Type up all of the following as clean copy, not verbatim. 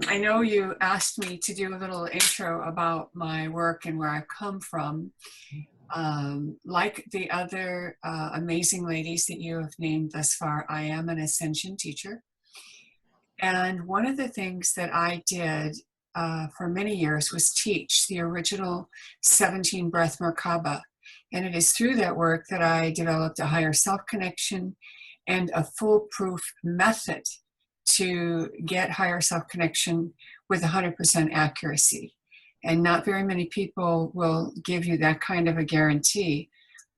I know you asked me to do a little intro about my work and where I've come from. Like the other amazing ladies that you have named thus far, I am an Ascension teacher. And one of the things that I did for many years was teach the original 17 breath Merkaba. And it is through that work that I developed a higher self connection and a foolproof method to get higher self connection with 100% accuracy. And not very many people will give you that kind of a guarantee,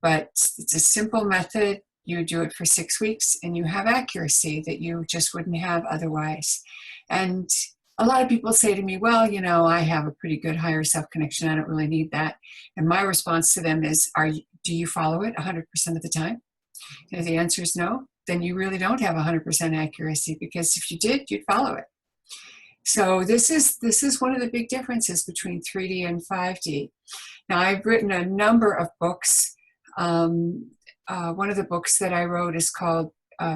but it's a simple method. You do it for 6 weeks and you have accuracy that you just wouldn't have otherwise. And a lot of people say to me, well, you know, I have a pretty good higher self connection. I don't really need that. And my response to them is, do you follow it 100% of the time? And if the answer is no, then you really don't have 100% accuracy, because if you did, you'd follow it. So this is one of the big differences between 3D and 5D. Now, I've written a number of books. One of the books that I wrote is called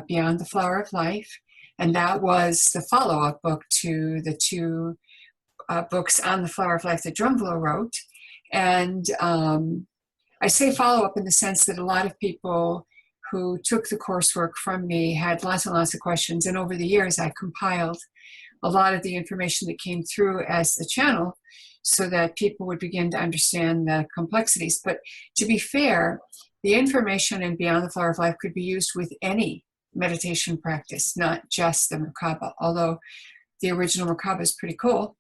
Beyond the Flower of Life, and that was the follow-up book to the two books on the Flower of Life that Drumville wrote. And I say follow-up in the sense that a lot of people who took the coursework from me had lots and lots of questions, and over the years I compiled a lot of the information that came through as the channel so that people would begin to understand the complexities. But to be fair, the information in Beyond the Flower of Life could be used with any meditation practice, not just the Merkaba, although the original Merkaba is pretty cool.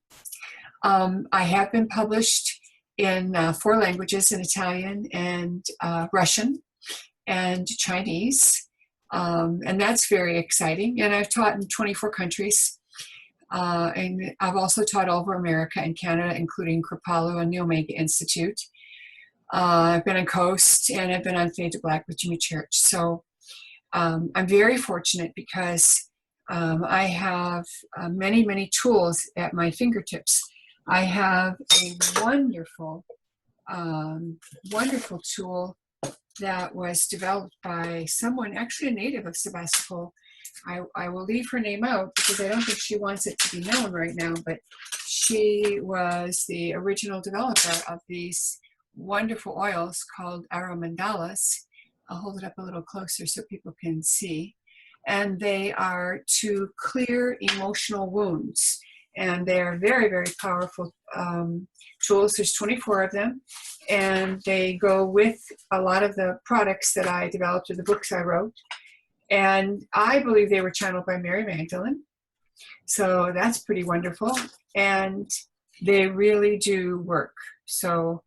I have been published in 4 languages, in Italian and Russian and Chinese, and that's very exciting. And I've taught in 24 countries. And I've also taught all over America and Canada, including Kripalu and the Omega Institute. I've been on Coast, and I've been on Fade to Black with Jimmy Church. So I'm very fortunate because I have many, many tools at my fingertips. I have a wonderful, wonderful tool that was developed by someone, actually a native of Sebastopol. I will leave her name out because I don't think she wants it to be known right now, but she was the original developer of these wonderful oils called aromandalas. I'll hold it up a little closer so people can see. And they are to clear emotional wounds. And they are very, very powerful tools. There's 24 of them. And they go with a lot of the products that I developed or the books I wrote. And I believe they were channeled by Mary Magdalene. So that's pretty wonderful. And they really do work. So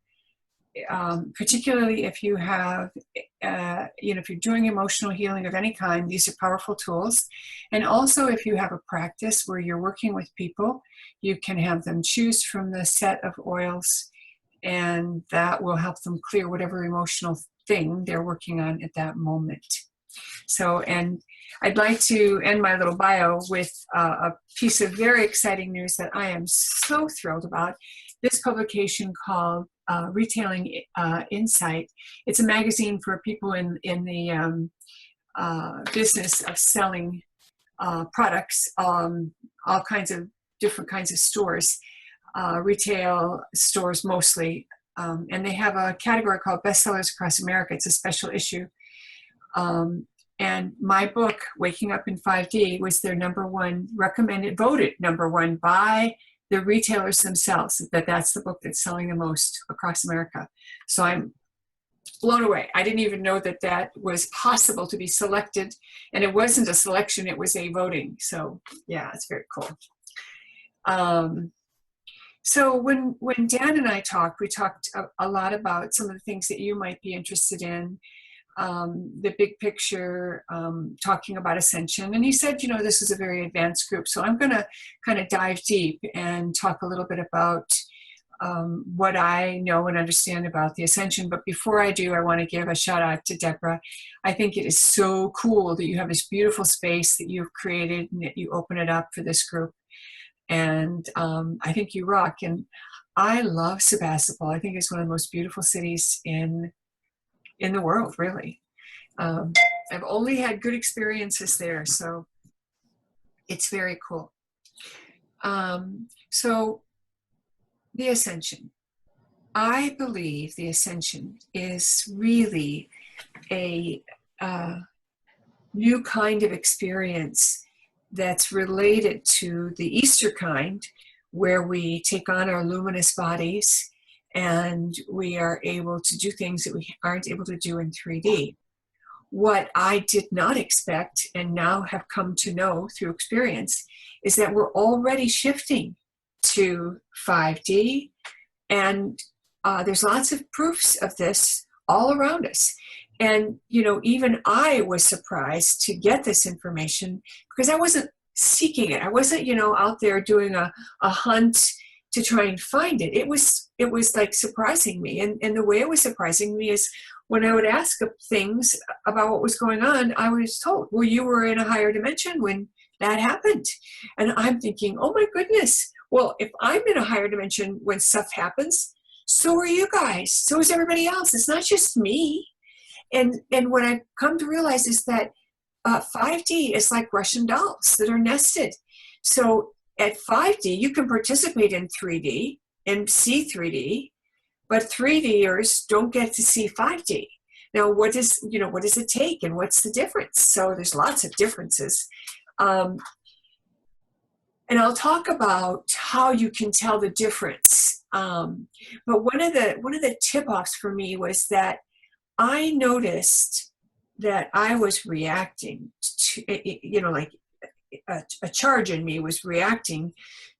particularly if you have, if you're doing emotional healing of any kind, these are powerful tools. And also if you have a practice where you're working with people, you can have them choose from the set of oils, and that will help them clear whatever emotional thing they're working on at that moment. So, and I'd like to end my little bio with a piece of very exciting news that I am so thrilled about. This publication called Retailing Insight. It's a magazine for people in the business of selling products, all kinds of different kinds of stores, retail stores mostly. And they have a category called Bestsellers Across America. It's a special issue. And my book, Waking Up in 5D, was their #1 recommended, voted #1 by the retailers themselves, that's the book that's selling the most across America. So I'm blown away. I didn't even know that that was possible to be selected. And it wasn't a selection, it was a voting. So yeah, it's very cool. So when Dan and I talked, we talked a lot about some of the things that you might be interested in. The big picture, talking about Ascension. And he said, you know, this is a very advanced group. So I'm going to kind of dive deep and talk a little bit about what I know and understand about the Ascension. But before I do, I want to give a shout out to Deborah. I think it is so cool that you have this beautiful space that you've created and that you open it up for this group. And I think you rock. And I love Sebastopol. I think it's one of the most beautiful cities in the world, really. I've only had good experiences there, so it's very cool. So the Ascension. I believe the Ascension is really a new kind of experience that's related to the Easter kind, where we take on our luminous bodies and we are able to do things that we aren't able to do in 3D. What I did not expect and now have come to know through experience is that we're already shifting to 5D, and there's lots of proofs of this all around us. And, you know, even I was surprised to get this information because I wasn't seeking it. I wasn't, you know, out there doing a hunt to try and find it. It was like surprising me. And the way it was surprising me is when I would ask things about what was going on, I was told, well, you were in a higher dimension when that happened. And I'm thinking, oh my goodness, well, if I'm in a higher dimension when stuff happens, so are you guys. So is everybody else. It's not just me. And what I've come to realize is that 5D is like Russian dolls that are nested. So at 5D, you can participate in 3D and see 3D, but 3Ders don't get to see 5D. Now, what does it take and what's the difference? So there's lots of differences. And I'll talk about how you can tell the difference. But one of the tip-offs for me was that I noticed that I was reacting to, you know, like a charge in me was reacting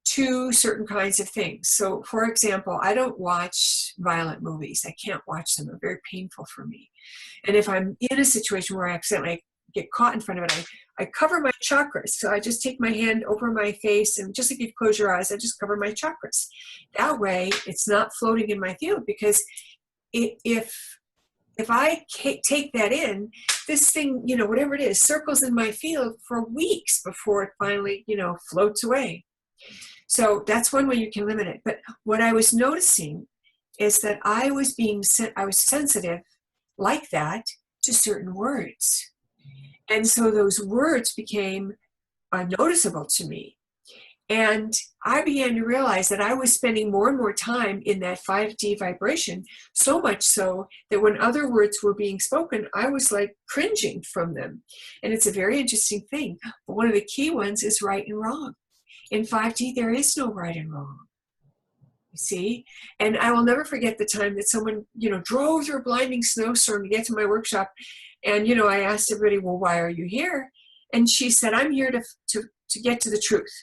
to certain kinds of things. So, for example, I don't watch violent movies. I can't watch them. They're very painful for me. And if I'm in a situation where I accidentally get caught in front of it, I cover my chakras. So I just take my hand over my face, and just like you close your eyes, I just cover my chakras. That way, it's not floating in my field, because if I take that in, this thing, you know, whatever it is, circles in my field for weeks before it finally, you know, floats away. So that's one way you can limit it. But what I was noticing is that I was sensitive like that to certain words. And so those words became noticeable to me. And I began to realize that I was spending more and more time in that 5D vibration, so much so that when other words were being spoken, I was like cringing from them. And it's a very interesting thing. But one of the key ones is right and wrong. In 5D, there is no right and wrong. You see? And I will never forget the time that someone, you know, drove through a blinding snowstorm to get to my workshop. And, you know, I asked everybody, well, why are you here? And she said, I'm here to get to the truth.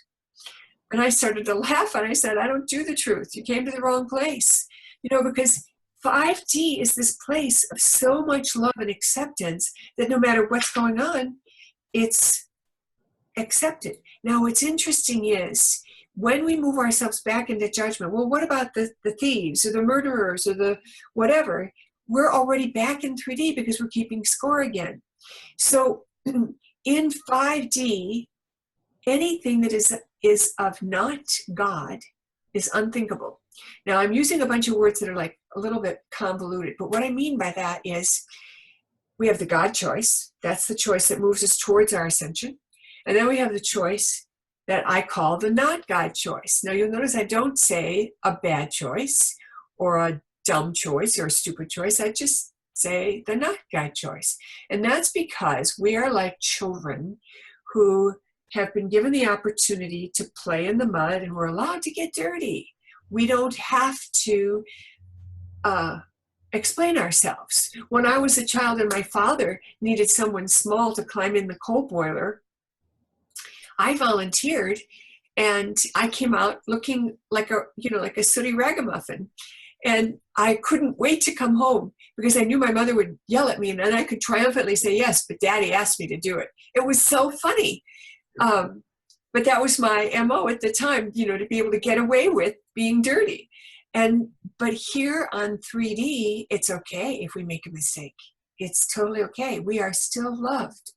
And I started to laugh, and I said, I don't do the truth. You came to the wrong place. You know, because 5D is this place of so much love and acceptance that no matter what's going on, it's accepted. Now, what's interesting is when we move ourselves back into judgment, well, what about the thieves or the murderers or the whatever? We're already back in 3D because we're keeping score again. So in 5D, anything that is of not God is unthinkable. Now, I'm using a bunch of words that are like a little bit convoluted, but what I mean by that is we have the God choice. That's the choice that moves us towards our ascension. And then we have the choice that I call the not God choice. Now, you'll notice I don't say a bad choice or a dumb choice or a stupid choice. I just say the not God choice. And that's because we are like children who have been given the opportunity to play in the mud, and we're allowed to get dirty. We don't have to explain ourselves. When I was a child and my father needed someone small to climb in the coal boiler, I volunteered, and I came out looking like a sooty ragamuffin. And I couldn't wait to come home because I knew my mother would yell at me, and then I could triumphantly say, yes, but Daddy asked me to do it. It was so funny. But that was my MO at the time, you know, to be able to get away with being dirty. But here on 3D, it's okay if we make a mistake. It's totally okay. We are still loved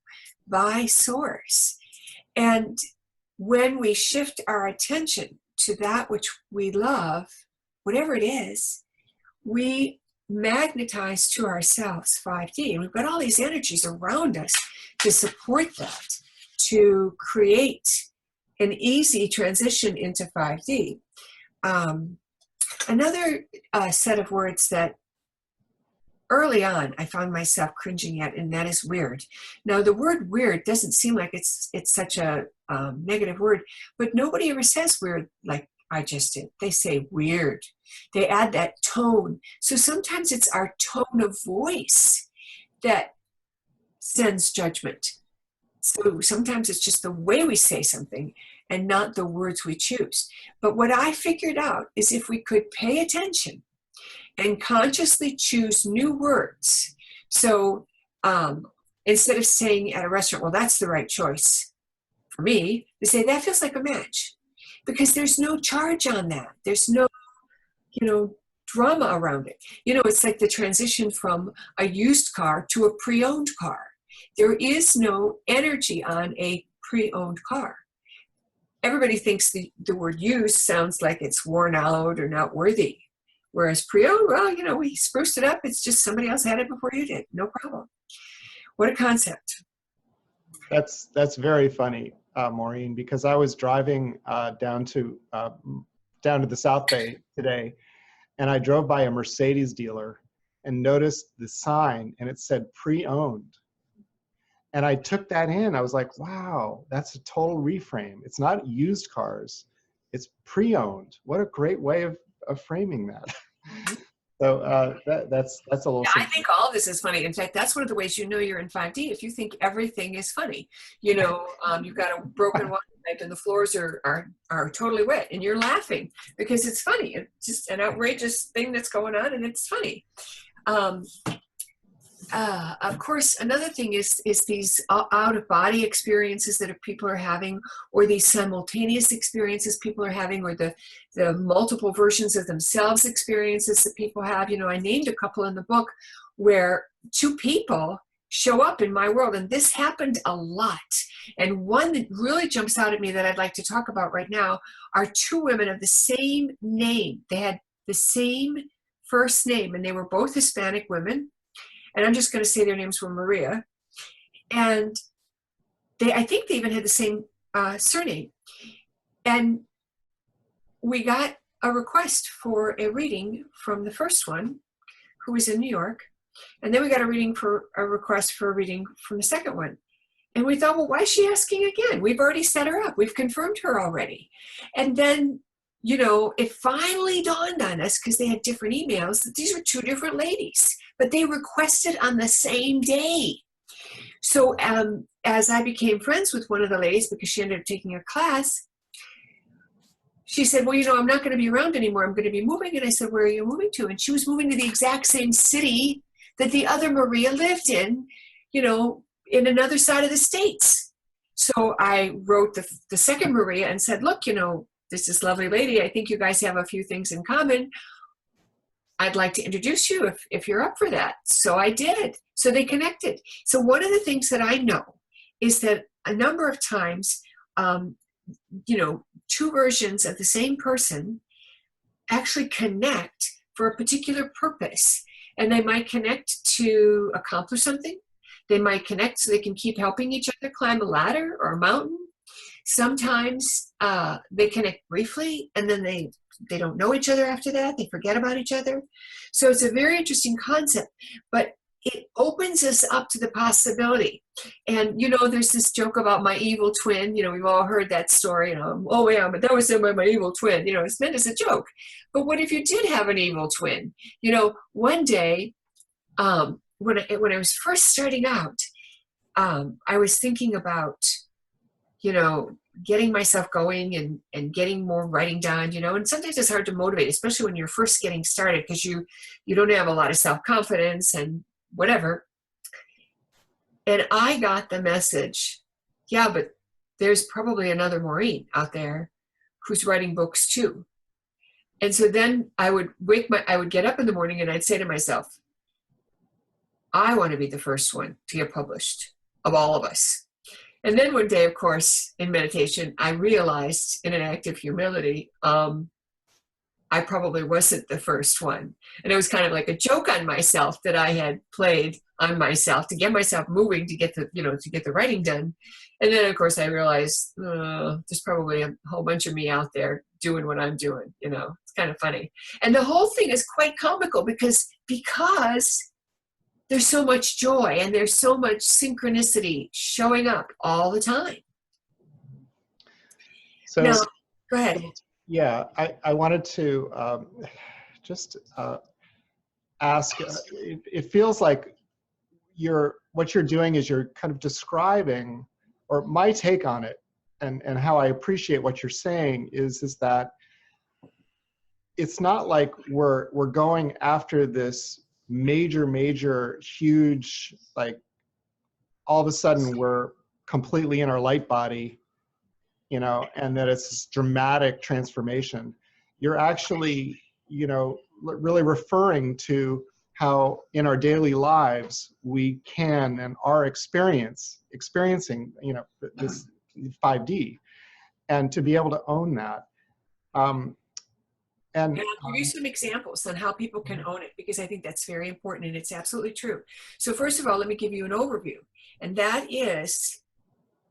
by Source. And when we shift our attention to that which we love, whatever it is, we magnetize to ourselves 5D. And we've got all these energies around us to support that, to create an easy transition into 5D. Another set of words that early on I found myself cringing at, and that is weird. Now, the word weird doesn't seem like it's such a negative word, but nobody ever says weird like I just did. They say weird. They add that tone. So sometimes it's our tone of voice that sends judgment. So sometimes it's just the way we say something and not the words we choose. But what I figured out is if we could pay attention and consciously choose new words. So instead of saying at a restaurant, well, that's the right choice for me, they say that feels like a match, because there's no charge on that. There's no, drama around it. It's like the transition from a used car to a pre-owned car. There is no energy on a pre-owned car. Everybody thinks the word used sounds like it's worn out or not worthy. Whereas pre-owned, well, we spruced it up. It's just somebody else had it before you did. No problem. What a concept. That's very funny, Maureen, because I was driving down to the South Bay today, and I drove by a Mercedes dealer and noticed the sign, and it said pre-owned. And I took that in. I was like, wow, that's a total reframe. It's not used cars, it's pre-owned. What a great way of framing that. So that's a little. Yeah, I think all of this is funny. In fact, that's one of the ways you're in 5D. If you think everything is funny, you've got a broken water pipe and the floors are totally wet, and you're laughing because it's funny. It's just an outrageous thing that's going on, and it's funny. Of course, another thing is these out-of-body experiences that people are having, or these simultaneous experiences people are having, or the multiple versions of themselves experiences that people have. I named a couple in the book where two people show up in my world, and this happened a lot. And one that really jumps out at me that I'd like to talk about right now are two women of the same name. They had the same first name, and they were both Hispanic women. And I'm just going to say their names were Maria. And I think they even had the same surname. And we got a request for a reading from the first one, who was in New York. And then we got a request for a reading from the second one. And we thought, well, why is she asking again? We've already set her up. We've confirmed her already. And then, it finally dawned on us, because they had different emails, that these were two different ladies, but they requested on the same day. So as I became friends with one of the ladies, because she ended up taking a class, she said, well, I'm not going to be around anymore. I'm going to be moving. And I said, where are you moving to? And she was moving to the exact same city that the other Maria lived in, in another side of the States. So I wrote the second Maria and said, look, this is lovely lady. I think you guys have a few things in common. I'd like to introduce you if you're up for that. So I did. So they connected. So one of the things that I know is that a number of times, two versions of the same person actually connect for a particular purpose. And they might connect to accomplish something. They might connect so they can keep helping each other climb a ladder or a mountain. Sometimes they connect briefly, and then they don't know each other after that. They forget about each other. So it's a very interesting concept, but it opens us up to the possibility. And, there's this joke about my evil twin. We've all heard that story. Oh, yeah, but that was my evil twin. It's meant as a joke. But what if you did have an evil twin? One day, when I was first starting out, I was thinking about, getting myself going and getting more writing done, and sometimes it's hard to motivate, especially when you're first getting started, because you don't have a lot of self-confidence and whatever. And I got the message, yeah, but there's probably another Maureen out there who's writing books too. And so then I would get up in the morning and I'd say to myself, I want to be the first one to get published of all of us. And then one day, of course, in meditation, I realized, in an act of humility, I I probably wasn't the first one. And it was kind of like a joke on myself that I had played on myself to get myself moving, to get the, to get the writing done. And then of course I realized there's probably a whole bunch of me out there doing what I'm doing. It's kind of funny. And the whole thing is quite comical because there's so much joy and there's so much synchronicity showing up all the time. So now, go ahead. Yeah, I wanted to just ask, it feels like what you're doing is you're kind of describing, or my take on it, and how I appreciate what you're saying is that it's not like we're going after this major, huge, like all of a sudden we're completely in our light body, and that it's this dramatic transformation. You're actually, really referring to how in our daily lives we can and are experiencing, this 5D, and to be able to own that. And I'll give you some examples on how people can own it, because I think that's very important and it's absolutely true. So first of all, let me give you an overview. And that is,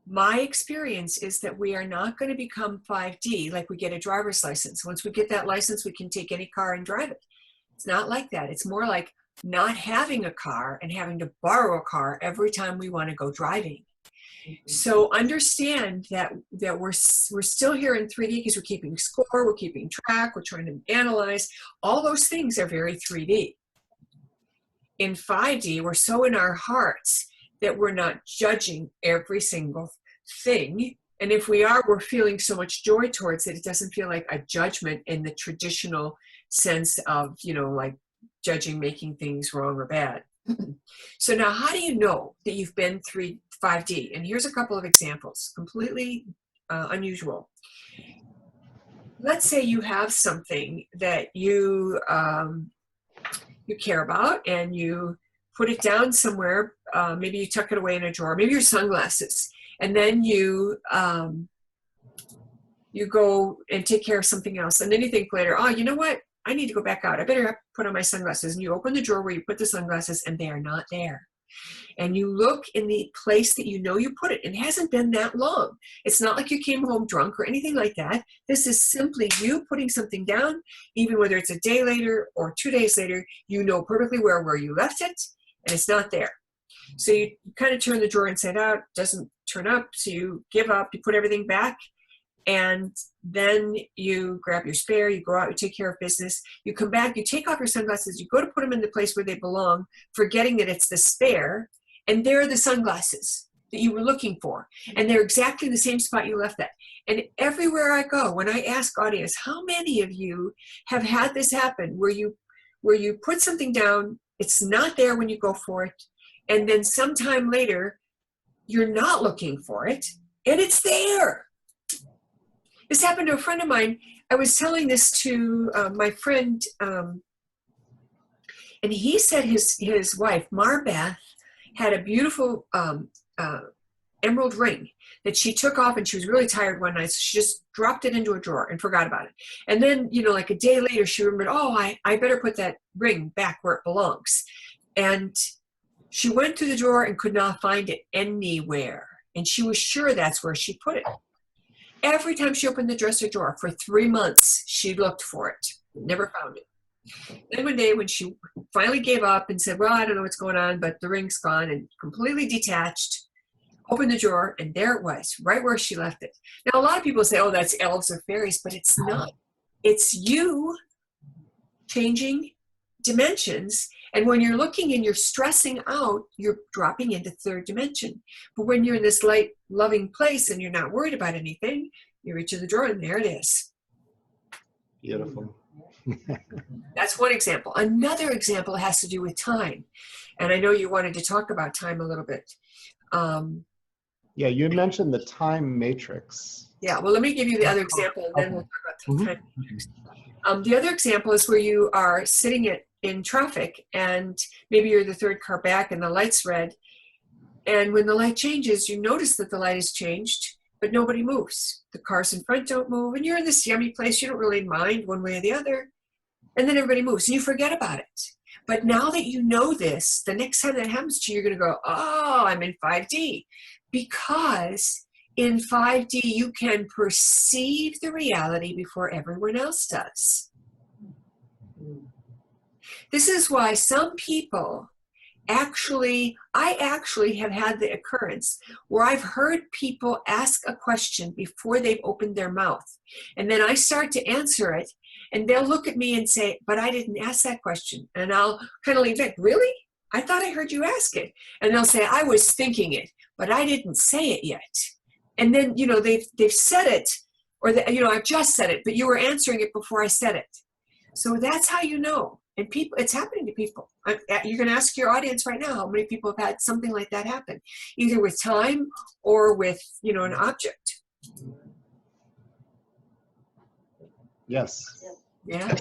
my experience is that we are not going to become 5D like we get a driver's license. Once we get that license, we can take any car and drive it. It's not like that. It's more like not having a car and having to borrow a car every time we want to go driving. So understand that we're still here in 3D because we're keeping score, we're keeping track, we're trying to analyze. All those things are very 3D. In 5D, we're so in our hearts that we're not judging every single thing. And if we are, we're feeling so much joy towards it. It doesn't feel like a judgment in the traditional sense of, like judging, making things wrong or bad. So now how do you know that you've been 5D? And here's a couple of examples, completely unusual. Let's say you have something that you care about and you put it down somewhere. Maybe you tuck it away in a drawer, maybe your sunglasses. And then you go and take care of something else. And then you think later, oh, you know what? I need to go back out. I better put on my sunglasses. And you open the drawer where you put the sunglasses and they are not there. And you look in the place that you put it. It hasn't been that long. It's not like you came home drunk or anything like that. This is simply you putting something down, even whether it's a day later or 2 days later, you know perfectly where you left it, and it's not there. So you kind of turn the drawer inside out, doesn't turn up, so you give up, you put everything back, and then you grab your spare, you go out, you take care of business, you come back, you take off your sunglasses, you go to put them in the place where they belong, forgetting that it's the spare, and there are the sunglasses that you were looking for, and they're exactly the same spot you left them. And everywhere I go, when I ask audience, how many of you have had this happen, where you put something down, it's not there when you go for it, and then sometime later, you're not looking for it, and it's there. This happened to a friend of mine. I was telling this to my friend, and he said his wife, Marbeth, had a beautiful emerald ring that she took off, and she was really tired one night, so she just dropped it into a drawer and forgot about it. And then, like a day later, she remembered, oh, I better put that ring back where it belongs. And she went to the drawer and could not find it anywhere. And she was sure that's where she put it. Every time she opened the dresser drawer for 3 months, she looked for it, never found it. Then one day when she finally gave up and said, well, I don't know what's going on, but the ring's gone, and completely detached, opened the drawer, and there it was, right where she left it. Now, a lot of people say, oh, that's elves or fairies, but it's not. It's you changing dimensions. And when you're looking and you're stressing out, you're dropping into third dimension. But when you're in this light, loving place and you're not worried about anything, you reach in the drawer and there it is. Beautiful. That's one example. Another example has to do with time. And I know you wanted to talk about time a little bit. Yeah, you mentioned the time matrix. Yeah, well, let me give you the other example, and then we'll talk about the time matrix. The other example is where you are sitting in traffic, and maybe you're the third car back and the light's red. And when the light changes, you notice that the light has changed, but nobody moves. The cars in front don't move, and you're in this yummy place. You don't really mind one way or the other. and then everybody moves and you forget about it. But now that you know this, the next time that happens to you, you're going to go, oh, I'm in 5D. Because in 5D, you can perceive the reality before everyone else does. This is why some people I actually have had the occurrence where I've heard people ask a question before they've opened their mouth. And then I start to answer it, and they'll look at me and say, but I didn't ask that question. And I'll kind of lean back, really? I thought I heard you ask it. And they'll say, I was thinking it, but I didn't say it yet. And then, they've said it, or I've just said it, but you were answering it before I said it. So that's how you know. And people, it's happening to people. You can ask your audience right now how many people have had something like that happen, either with time or with, an object. Yes. Yeah.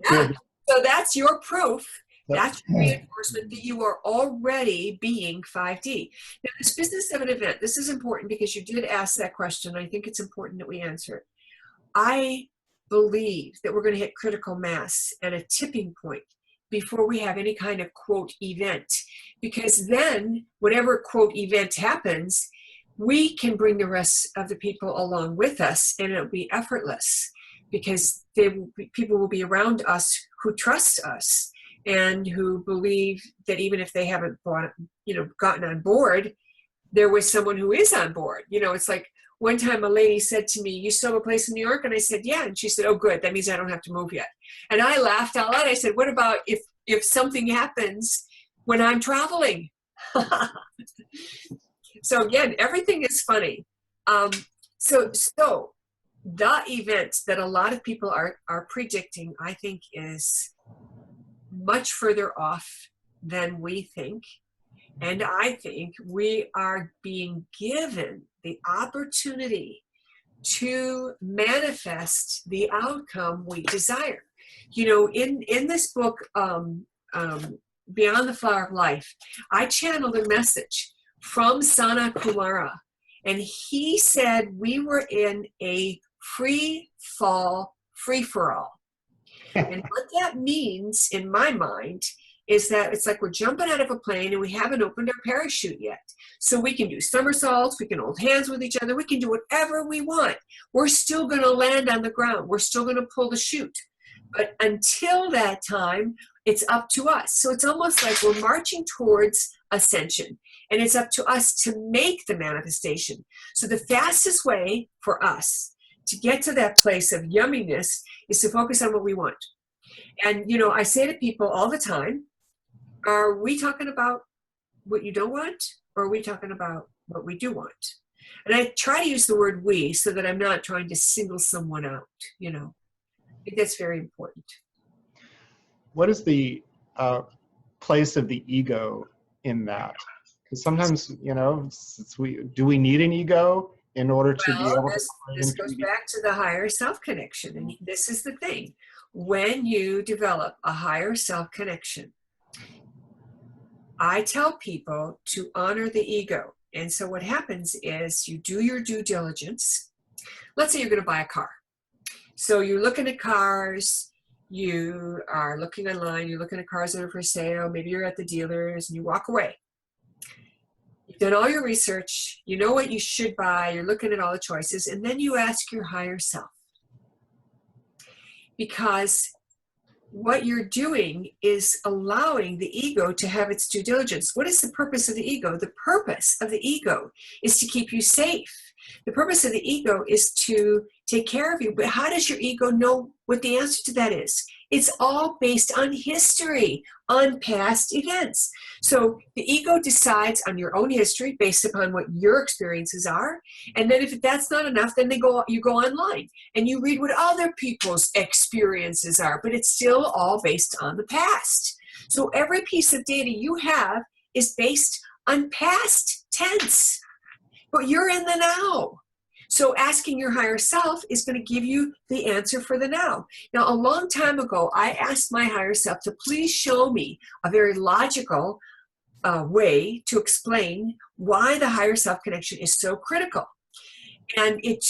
Yeah. So that's your proof. That's your reinforcement that you are already being 5D. Now, this business of an event, this is important because you did ask that question. I think it's important that we answer it. I believe that we're going to hit critical mass at a tipping point before we have any kind of quote event, because then whatever quote event happens, we can bring the rest of the people along with us, and it'll be effortless because people will be around us who trust us and who believe that even if they haven't gotten on board, there was someone who is on board. It's like, one time a lady said to me, you still have a place in New York? And I said, yeah. And she said, oh, good. That means I don't have to move yet. And I laughed out loud. I said, what about if something happens when I'm traveling? So again, everything is funny. So the event that a lot of people are predicting, I think, is much further off than we think. And I think we are being given the opportunity to manifest the outcome we desire. In this book, Beyond the Flower of Life, I channeled a message from Sana Kumara, and he said we were in a free-fall, free-for-all. And what that means, in my mind, is that it's like we're jumping out of a plane and we haven't opened our parachute yet. So we can do somersaults, we can hold hands with each other, we can do whatever we want. We're still going to land on the ground. We're still going to pull the chute. But until that time, it's up to us. So it's almost like we're marching towards ascension, and it's up to us to make the manifestation. So the fastest way for us to get to that place of yumminess is to focus on what we want. And, I say to people all the time, are we talking about what you don't want, or are we talking about what we do want? And I try to use the word we so that I'm not trying to single someone out, I think that's very important. What is the place of the ego in that? Because sometimes, do we need an ego in order to be able to... This goes back to the higher self connection. And this is the thing. When you develop a higher self connection, I tell people to honor the ego. And so what happens is you do your due diligence. Let's say you're going to buy a car. So you're looking at cars, you are looking online, you're looking at cars that are for sale, maybe you're at the dealers and you walk away. You've done all your research, you know what you should buy, you're looking at all the choices, and then you ask your higher self. Because what you're doing is allowing the ego to have its due diligence. What is the purpose of the ego? The purpose of the ego is to keep you safe. The purpose of the ego is to take care of you. But how does your ego know what the answer to that is? It's all based on history, on past events. So the ego decides on your own history based upon what your experiences are. And then if that's not enough, then you go online and you read what other people's experiences are. But it's still all based on the past. So every piece of data you have is based on past tense. But you're in the now. So asking your higher self is going to give you the answer for the now. Now, a long time ago, I asked my higher self to please show me a very logical way to explain why the higher self connection is so critical. And it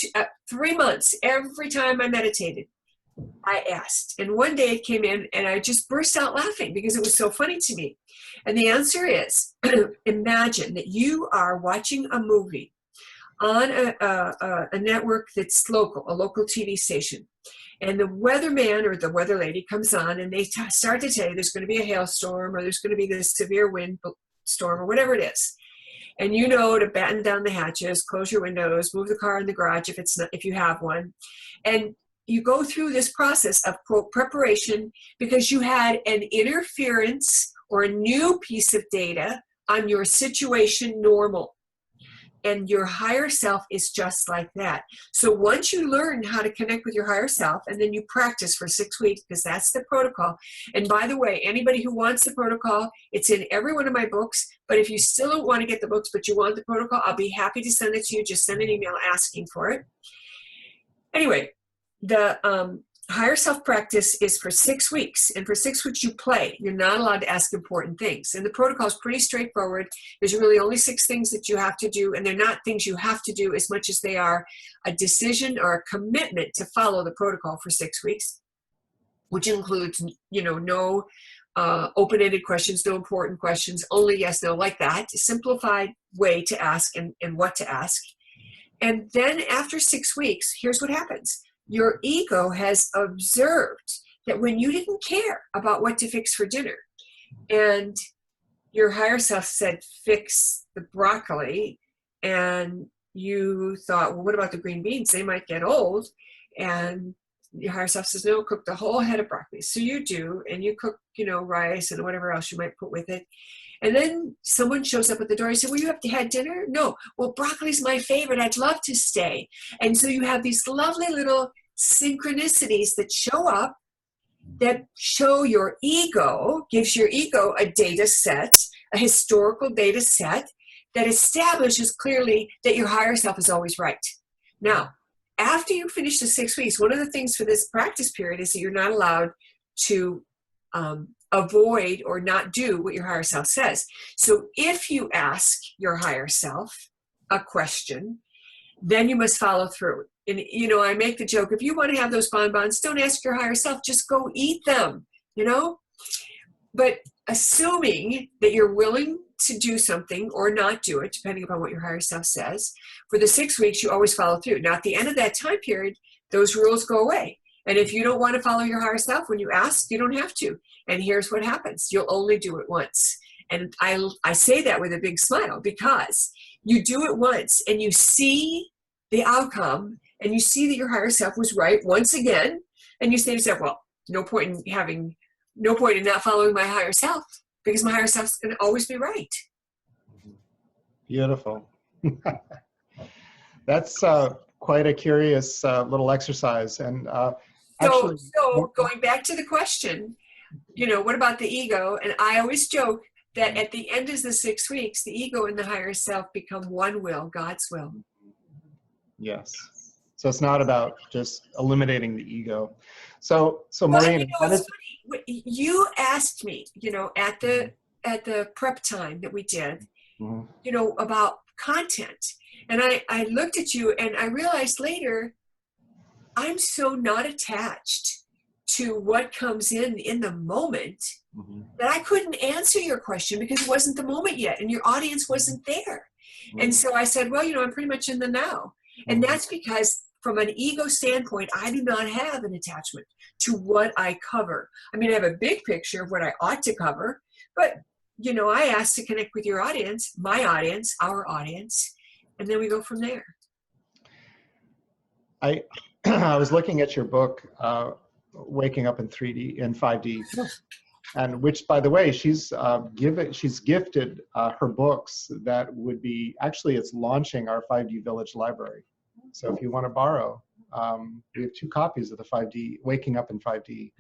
3 months, every time I meditated, I asked. And one day it came in and I just burst out laughing because it was so funny to me. And the answer is, imagine that you are watching a movie on a network that's local, a local TV station. And the weatherman or the weather lady comes on and they start to tell you there's going to be a hailstorm or there's going to be this severe wind storm or whatever it is. And you know to batten down the hatches, close your windows, move the car in the garage if it's not, if you have one. And you go through this process of, quote, preparation because you had an interference or a new piece of data on your situation normal. And your higher self is just like that. So once you learn how to connect with your higher self, and then you practice for 6 weeks, because that's the protocol. And by the way, anybody who wants the protocol, it's in every one of my books. But if you still don't want to get the books, but you want the protocol, I'll be happy to send it to you. Just send an email asking for it. Anyway, the higher self practice is for 6 weeks, and for 6 weeks you play. You're not allowed to ask important things, and the protocol is pretty straightforward. There's really only 6 things that you have to do, and they're not things you have to do as much as they are a decision or a commitment to follow the protocol for 6 weeks, which includes, no open-ended questions, no important questions, only yes, no, like that. A simplified way to ask and what to ask. And then after 6 weeks, here's what happens. Your ego has observed that when you didn't care about what to fix for dinner, and your higher self said, fix the broccoli, and you thought, well, what about the green beans? They might get old. And your higher self says, no, cook the whole head of broccoli. So you do, and you cook, rice and whatever else you might put with it. And then someone shows up at the door and says, well, you have to have dinner? No. Well, broccoli's my favorite. I'd love to stay. And so you have these lovely little synchronicities that show up that show your ego, gives your ego a data set, a historical data set that establishes clearly that your higher self is always right. Now, after you finish the 6 weeks, one of the things for this practice period is that you're not allowed to avoid or not do what your higher self says. So if you ask your higher self a question, then you must follow through. And, I make the joke, if you want to have those bonbons, don't ask your higher self, just go eat them, But assuming that you're willing to do something or not do it, depending upon what your higher self says, for the 6 weeks, you always follow through. Now, at the end of that time period, those rules go away. And if you don't want to follow your higher self, when you ask, you don't have to. And here's what happens. You'll only do it once. And I say that with a big smile because you do it once and you see the outcome and you see that your higher self was right once again. And you say to yourself, well, no point in not following my higher self because my higher self's going to always be right. Beautiful. That's quite a curious little exercise. And so going back to the question, what about the ego? And I always joke that at the end of the 6 weeks, the ego and the higher self become one will, God's will. Yes. So it's not about just eliminating the ego. So Maureen, it's funny. You asked me, at the prep time that we did, about content. And I looked at you and I realized later, I'm so not attached to what comes in the moment that I couldn't answer your question because it wasn't the moment yet and your audience wasn't there. And so I said, well, I'm pretty much in the now. And that's because from an ego standpoint, I do not have an attachment to what I cover. I mean, I have a big picture of what I ought to cover, but, I ask to connect with your audience, my audience, our audience, and then we go from there. I was looking at your book, Waking Up in 5D, and which, by the way, she's gifted her books that would be, actually it's launching our 5D Village Library. So if you want to borrow, we have 2 copies of the 5D, Waking Up in 5D.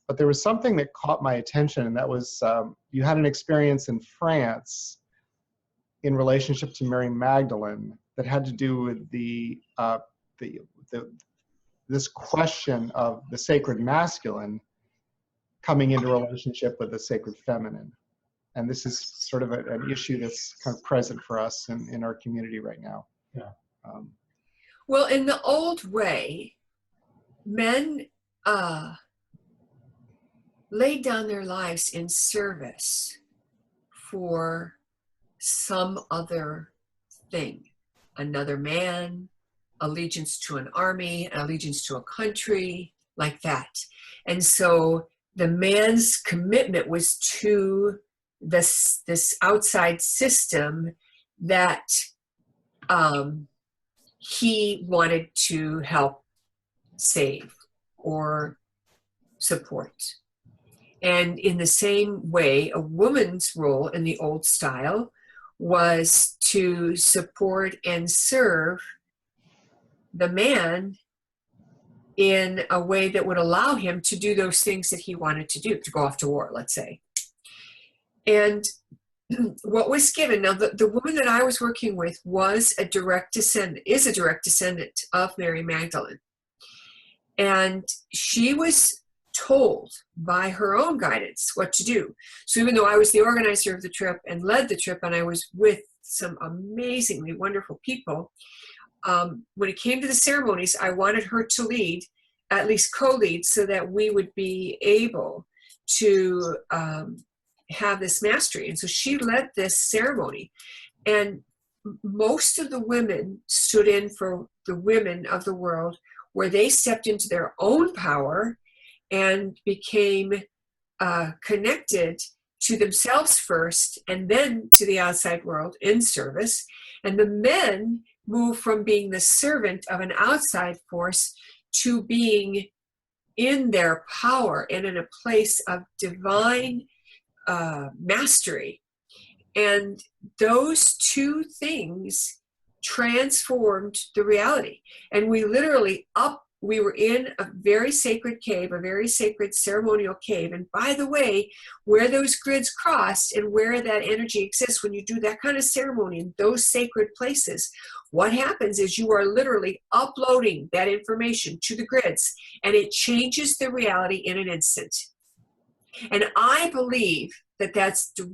But there was something that caught my attention, and that was you had an experience in France in relationship to Mary Magdalene that had to do with this question of the sacred masculine coming into relationship with the sacred feminine. And this is sort of an issue that's kind of present for us in our community right now. Yeah. Well, in the old way, men uh, laid down their lives in service for some other thing, another man, allegiance to an army, allegiance to a country, like that. And so the man's commitment was to this outside system that he wanted to help save or support. And in the same way, a woman's role in the old style was to support and serve the man in a way that would allow him to do those things that he wanted to do, to go off to war, let's say. And what was given, now the woman that I was working with was a direct descendant, is a direct descendant of Mary Magdalene. And she was told by her own guidance what to do. So even though I was the organizer of the trip and led the trip, and I was with some amazingly wonderful people, when it came to the ceremonies, I wanted her to lead, at least co-lead, so that we would be able to have this mastery. And so she led this ceremony. And most of the women stood in for the women of the world, where they stepped into their own power and became connected to themselves first, and then to the outside world in service. And the men moved from being the servant of an outside force to being in their power and in a place of divine mastery. And those two things transformed the reality. And we literally we were in a very sacred cave, a very sacred ceremonial cave. And by the way, where those grids crossed and where that energy exists, when you do that kind of ceremony in those sacred places, what happens is you are literally uploading that information to the grids, and it changes the reality in an instant. And I believe that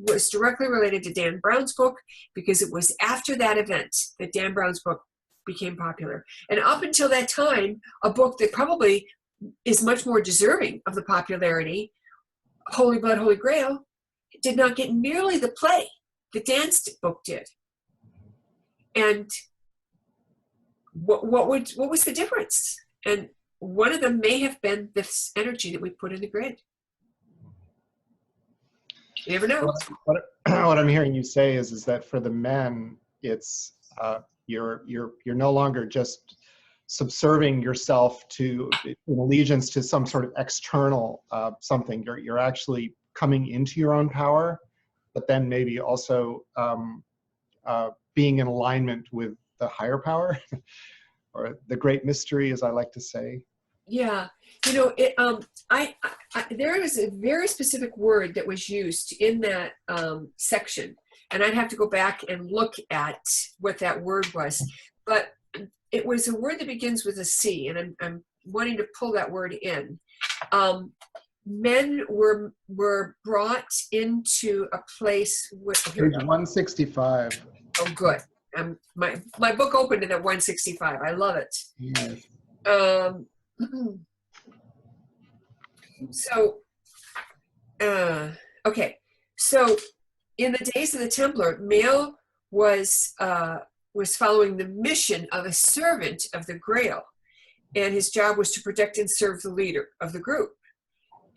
was directly related to Dan Brown's book, because it was after that event that Dan Brown's book became popular. And up until that time, a book that probably is much more deserving of the popularity, Holy Blood, Holy Grail, did not get nearly the play that Dan's book did. And what was the difference? And one of them may have been this energy that we put in the grid. You never know. What I'm hearing you say is that for the men, it's you're no longer just subserving yourself to in allegiance to some sort of external something. You're actually coming into your own power, but then maybe also being in alignment with the higher power, or the great mystery, as I like to say. Yeah, you know, there was a very specific word that was used in that section, and I'd have to go back and look at what that word was. But it was a word that begins with a C, and I'm wanting to pull that word in. Men were brought into a place with Page 165. Oh, good. My book opened at 165. I love it. Yes. So, okay. So, in the days of the Templar, male was following the mission of a servant of the Grail, and his job was to protect and serve the leader of the group.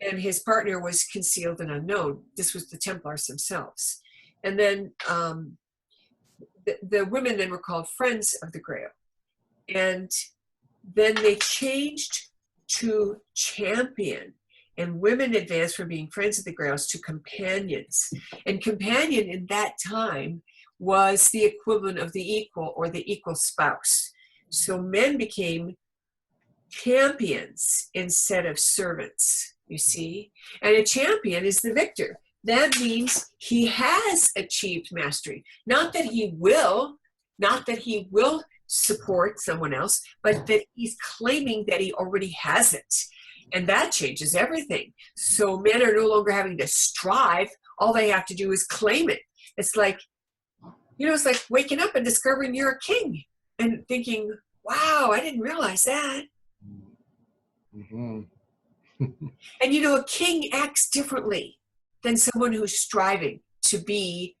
And his partner was concealed and unknown. This was the Templars themselves. And then the women then were called friends of the Grail. And then they changed to champion, and women advanced from being friends of the Grails to companions. And companion in that time was the equivalent of the equal or the equal spouse. So men became champions instead of servants, you see. And a champion is the victor. That means he has achieved mastery. Not that he will support someone else, but that he's claiming that he already has it. And that changes everything. So men are no longer having to strive. All they have to do is claim it. It's like, it's like waking up and discovering you're a king and thinking, wow, I didn't realize that. Mm-hmm. And you know, a king acts differently than someone who's striving to be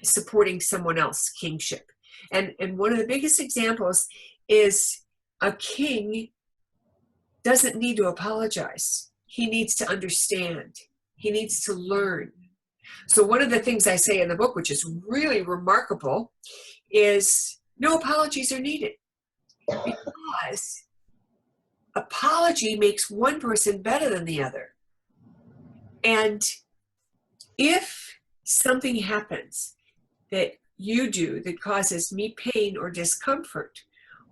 supporting someone else's kingship. And one of the biggest examples is a king doesn't need to apologize. He needs to understand. He needs to learn. So one of the things I say in the book, which is really remarkable, is no apologies are needed, because apology makes one person better than the other. And if something happens that you do that causes me pain or discomfort,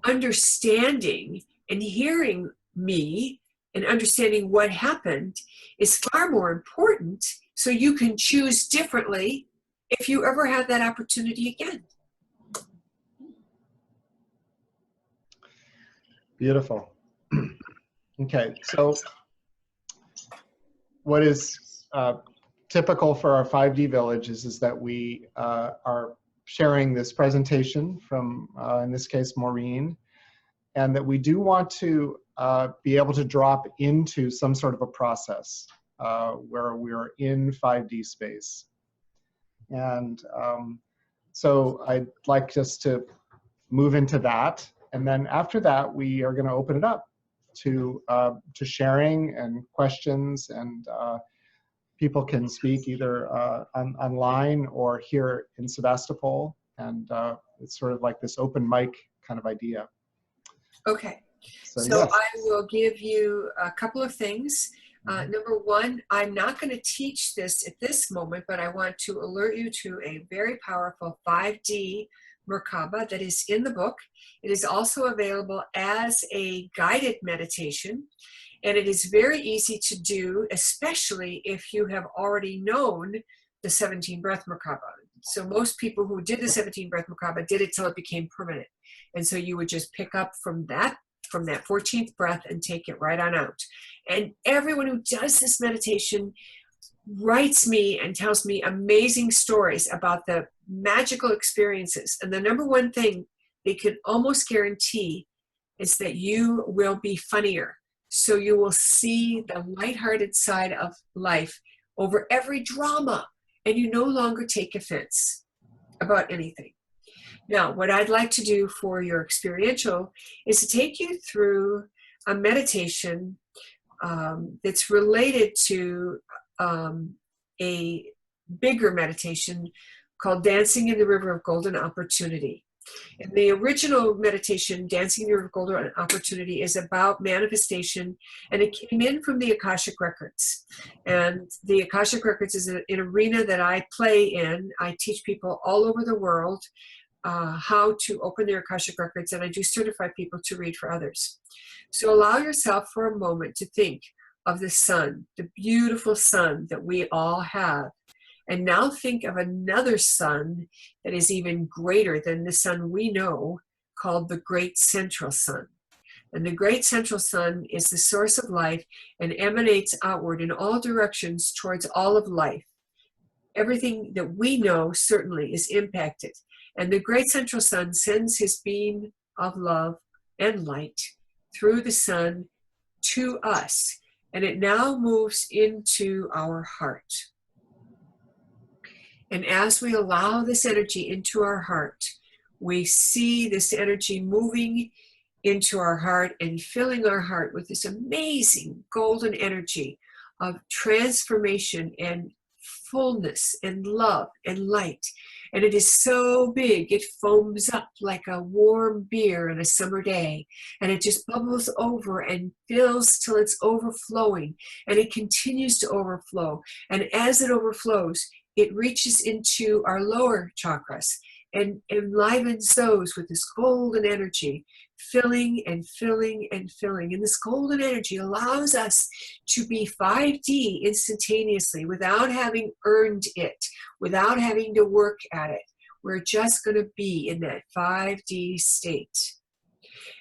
understanding and hearing me and understanding what happened is far more important, so you can choose differently if you ever have that opportunity again. Beautiful. Okay, so what is typical for our 5D villages is that we are sharing this presentation from, in this case, Maureen, and that we do want to be able to drop into some sort of a process where we're in 5D space. And so I'd like us to move into that. And then after that, we are going to open it up to sharing and questions, and people can speak either online or here in Sebastopol. And it's sort of like this open mic kind of idea. Okay, so yes. I will give you a couple of things. Number one, I'm not going to teach this at this moment, but I want to alert you to a very powerful 5D Merkaba that is in the book. It is also available as a guided meditation, and it is very easy to do, especially if you have already known the 17 breath Merkaba. So most people who did the 17 breath Merkaba did it till it became permanent. And so you would just pick up from that 14th breath and take it right on out. And everyone who does this meditation writes me and tells me amazing stories about the magical experiences. And the number one thing they can almost guarantee is that you will be funnier. So you will see the lighthearted side of life over every drama, and you no longer take offense about anything. Now, what I'd like to do for your experiential is to take you through a meditation that's related to a bigger meditation called Dancing in the River of Golden Opportunity. And the original meditation, Dancing in the River of Golden Opportunity, is about manifestation, and it came in from the Akashic Records. And the Akashic Records is an arena that I play in. I teach people all over the world how to open their Akashic Records, and I do certify people to read for others. So allow yourself for a moment to think of the sun, the beautiful sun that we all have. And now think of another sun that is even greater than the sun we know, called the Great Central Sun. And the Great Central Sun is the source of life and emanates outward in all directions towards all of life. Everything that we know certainly is impacted. And the Great Central Sun sends his beam of love and light through the sun to us. And it now moves into our heart. And as we allow this energy into our heart, we see this energy moving into our heart and filling our heart with this amazing golden energy of transformation and fullness and love and light. And it is so big, it foams up like a warm beer on a summer day. And it just bubbles over and fills till it's overflowing. And it continues to overflow. And as it overflows, it reaches into our lower chakras and enlivens those with this golden energy, filling and filling and filling. And this golden energy allows us to be 5D instantaneously without having earned it, without having to work at it. We're just going to be in that 5D state.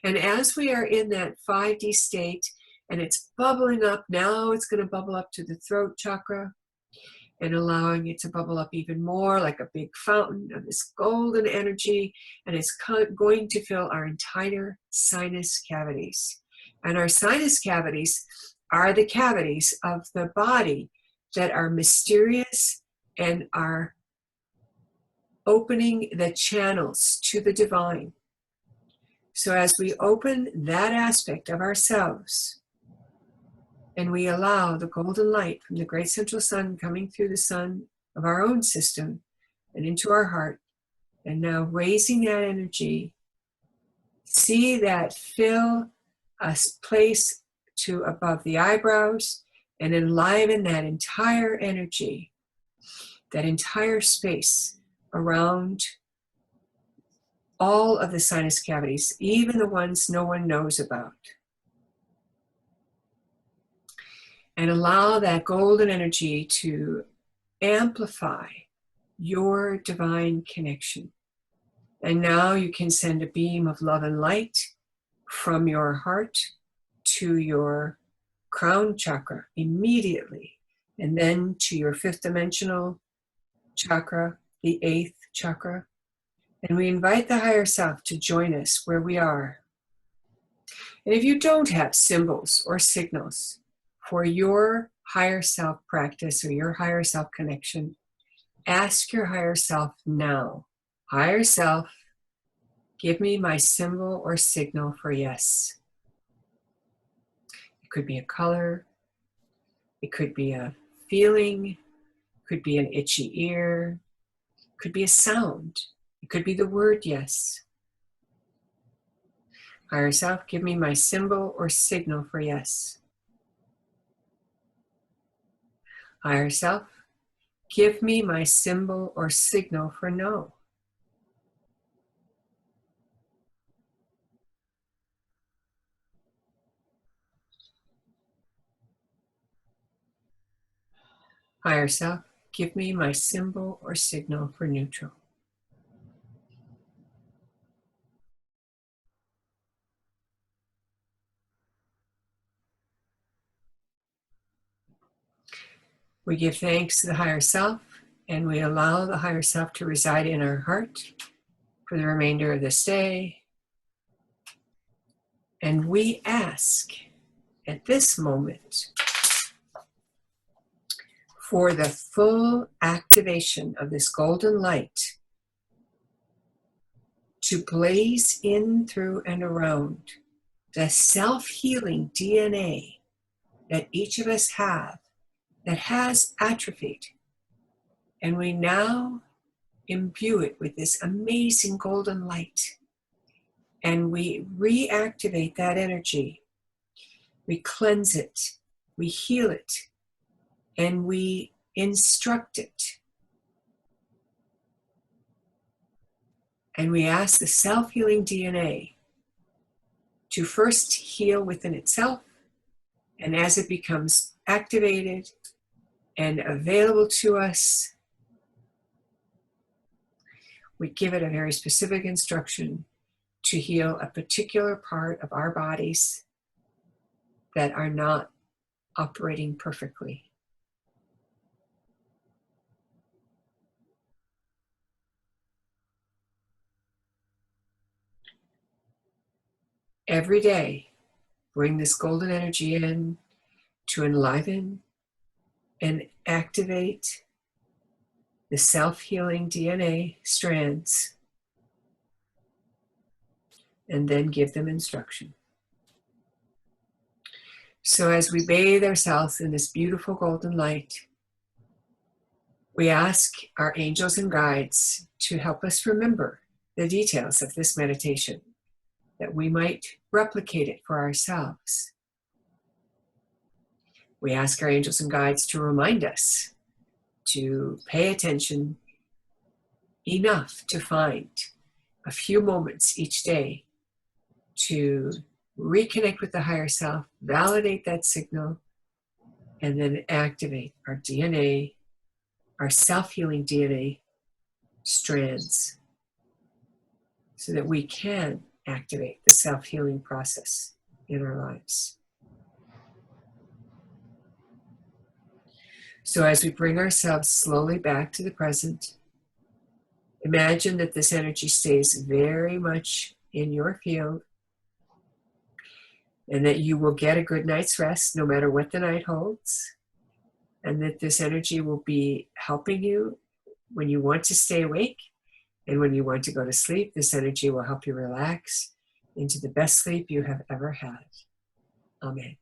And as we are in that 5D state and it's bubbling up, now it's going to bubble up to the throat chakra, and allowing it to bubble up even more like a big fountain of this golden energy, and it's going to fill our entire sinus cavities. And our sinus cavities are the cavities of the body that are mysterious and are opening the channels to the divine. So as we open that aspect of ourselves, and we allow the golden light from the great central sun coming through the sun of our own system and into our heart, and now raising that energy, see that fill a place to above the eyebrows and enliven that entire energy, that entire space around all of the sinus cavities, even the ones no one knows about. And allow that golden energy to amplify your divine connection. And now you can send a beam of love and light from your heart to your crown chakra immediately, and then to your fifth dimensional chakra, the eighth chakra. And we invite the higher self to join us where we are. And if you don't have symbols or signals for your higher self practice or your higher self connection, ask your higher self now. Higher self, give me my symbol or signal for yes. It could be a color, it could be a feeling, it could be an itchy ear, it could be a sound, it could be the word yes. Higher self, give me my symbol or signal for yes. Higher self, give me my symbol or signal for no. Higher self, give me my symbol or signal for neutral. We give thanks to the higher self, and we allow the higher self to reside in our heart for the remainder of this day. And we ask at this moment for the full activation of this golden light to blaze in, through, and around the self-healing DNA that each of us have that has atrophied. And we now imbue it with this amazing golden light. And we reactivate that energy. We cleanse it, we heal it, and we instruct it. And we ask the self-healing DNA to first heal within itself, and as it becomes activated and available to us, we give it a very specific instruction to heal a particular part of our bodies that are not operating perfectly. Every day, bring this golden energy in to enliven and activate the self-healing DNA strands, and then give them instruction. So as we bathe ourselves in this beautiful golden light, we ask our angels and guides to help us remember the details of this meditation, that we might replicate it for ourselves. We ask our angels and guides to remind us to pay attention enough to find a few moments each day to reconnect with the higher self, validate that signal, and then activate our DNA, our self-healing DNA strands, so that we can activate the self-healing process in our lives. So as we bring ourselves slowly back to the present, imagine that this energy stays very much in your field. and that you will get a good night's rest no matter what the night holds, and that this energy will be helping you when you want to stay awake, and when you want to go to sleep. This energy will help you relax into the best sleep you have ever had. Amen.